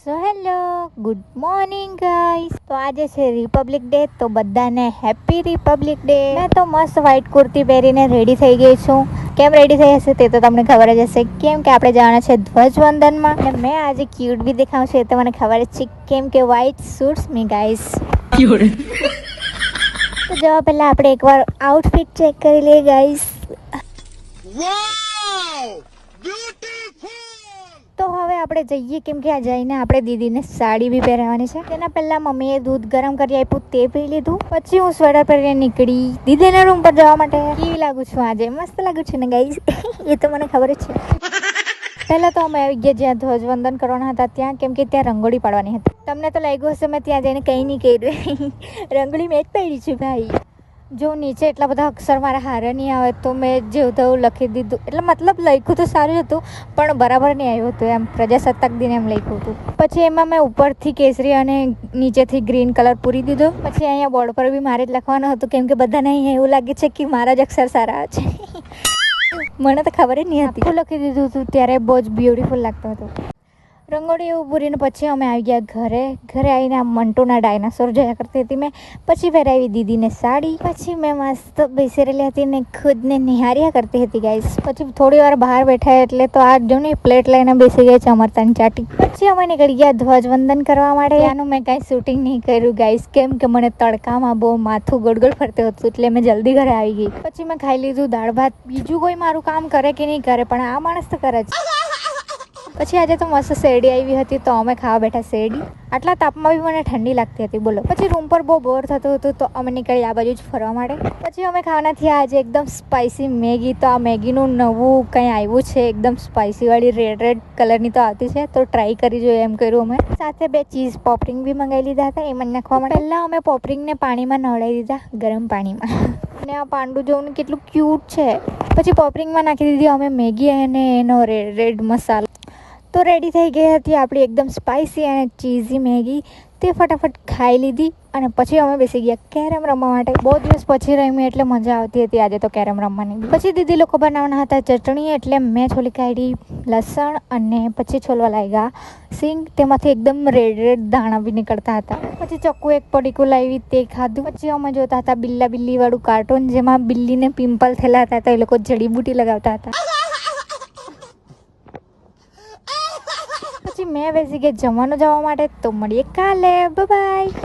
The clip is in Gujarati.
So hello good morning guys. તો આજે છે રિપબ્લિક ડે, તો બધાને હેપી રિપબ્લિક ડે. મેં તો મસ્ત વ્હાઈટ કુર્તી પહેરીને રેડી થઈ ગઈ છું. કેમ રેડી થઈ હશે તે તો તમને ખબર જ હશે, કેમ કે આપણે જવાના છે ધ્વજવંદનમાં. અને મેં આજે ક્યુટ બી દેખાઉં છું એ તો મને ખબર જ છે, કેમ કે વ્હાઈટ સૂટ્સ મી ગાઈસ. તો જવા પહેલા આપણે એકવાર આઉટફિટ ચેક કરી લઈએ ગાઈસ. તો હવે આપણે જઈએ, કેમ કે આ જઈને આપણે દીદીને સાડી બી પહેરવાની છે. તેના પહેલા મમ્મીએ દૂધ ગરમ કરી આપ્યું, તે પી લીધું. પછી હું સ્વેટર પહેરીને નીકળી દીદીના રૂમ પર જવા માટે. કેવી લાગુ છું આજે? મસ્ત લાગુ છું ને ગાઈસ? એ તો મને ખબર જ છે. પહેલા તો અમે આવી ગયા જ્યાં ધ્વજવંદન કરવાના હતા ત્યાં, કેમ કે ત્યાં રંગોળી પાડવાની હતી. તમને તો લાગ્યું હશે મેં ત્યાં જઈને કંઈ નહીં કર્યું. રંગોળી મેં જ પાડી છે ભાઈ. જો નીચે એટલા બધા અક્ષર મારા હારે નહીં આવે તો મેં જેવું તેવું લખી દીધું. એટલે મતલબ લખ્યું તો સારું હતું પણ બરાબર નહીં આવ્યું હતું, એમ પ્રજાસત્તાક દિન એમ લખ્યું હતું. પછી એમાં મેં ઉપરથી કેસરી અને નીચેથી ગ્રીન કલર પૂરી દીધો. પછી અહીંયા બોર્ડ પર બી મારે જ લખવાનું હતું, કેમ કે બધાને અહીંયા એવું લાગે છે કે મારા જ અક્ષર સારા છે. મને તો ખબર જ નહીં હતી. હું લખી દીધું હતું ત્યારે બહુ જ બ્યુટીફુલ લાગતો હતો. રંગોળી એવું પૂરીને પછી અમે આવી ગયા ઘરે. ઘરે આવીને આ મંટુના ડાયનાસોર જોયા કરતી હતી મેં. પછી પહેરાવી દીદીને સાડી. પછી મેં મસ્ત બેસી રહેલી હતી ને ખુદને નિહાર્યા કરતી હતી ગાઈસ. પછી થોડી વાર બહાર બેઠા એટલે તો આ જો ને પ્લેટ લઈને બેસી ગઈ છે અમરતાની ચાટી. પછી અમે નીકળી ગયા ધ્વજવંદન કરવા માટે. ત્યાંનું મેં કાંઈ શૂટિંગ નહીં કર્યું ગાઈસ, કેમ કે મને તડકામાં બહુ માથું ગોળ ગોળ ફરતું હતું એટલે મેં જલ્દી ઘરે આવી ગઈ. પછી મેં ખાઈ લીધું દાળ ભાત. બીજું કોઈ મારું કામ કરે કે નહીં કરે, પણ આ માણસ તો કરે જ. પછી આજે તો મસ્ત શેરડી આવી હતી તો અમે ખાવા બેઠા શેરડી. આટલા તાપમાં બી મને ઠંડી લાગતી હતી બોલો. પછી રૂમ પર બહુ બોર થતું હતું તો અમે નીકળી આ બાજુ જ ફરવા માટે. પછી અમે ખાવાના થયા આજે એકદમ સ્પાઇસી મેગી. તો આ મેગીનું નવું કંઈ આવ્યું છે, એકદમ સ્પાઇસીવાળી રેડ રેડ કલરની તો આવતી છે, તો ટ્રાય કરી જોઈએ એમ કર્યું અમે. સાથે 2 ચીઝ પોપરિંગ બી મંગાવી લીધા હતા એમાં નાખવા માટે. પહેલાં અમે પોપરિંગને પાણીમાં નવડાવી દીધા, ગરમ પાણીમાં. અને આ પાંડુ જોવું કેટલું ક્યુટ છે. પછી પોપરિંગમાં નાખી દીધી અમે મેગી અને એનો રેડ રેડ મસાલો. તો રેડી થઈ ગઈ હતી આપણી એકદમ સ્પાઇસી અને ચીઝી મેગી. તે ફટાફટ ખાઈ લીધી અને પછી અમે બેસી ગયા કેરમ રમવા માટે. બહુ દિવસ પછી રમી એટલે મજા આવતી હતી આજે તો કેરમ રમવાની. પછી દીદી લોકો બનાવવાના હતા ચટણી, એટલે મેં છોલી કાઢી લસણ અને પછી છોલવા લાગ્યા સિંગ. તેમાંથી એકદમ રેડ રેડ દાણા બી નીકળતા હતા. પછી ચક્કુ એક પડીકું લાવી તે ખાધું. પછી અમે જોતા હતા બિલ્લા બિલ્લી વાળું કાર્ટૂન, જેમાં બિલ્લીને પિમ્પલ થયેલા હતા તો એ લોકો જડીબુટી લગાવતા હતા. પછી મેં બેસી ગઈ જમવાનું જવા માટે. તો મળીએ કાલે, બાય બાય.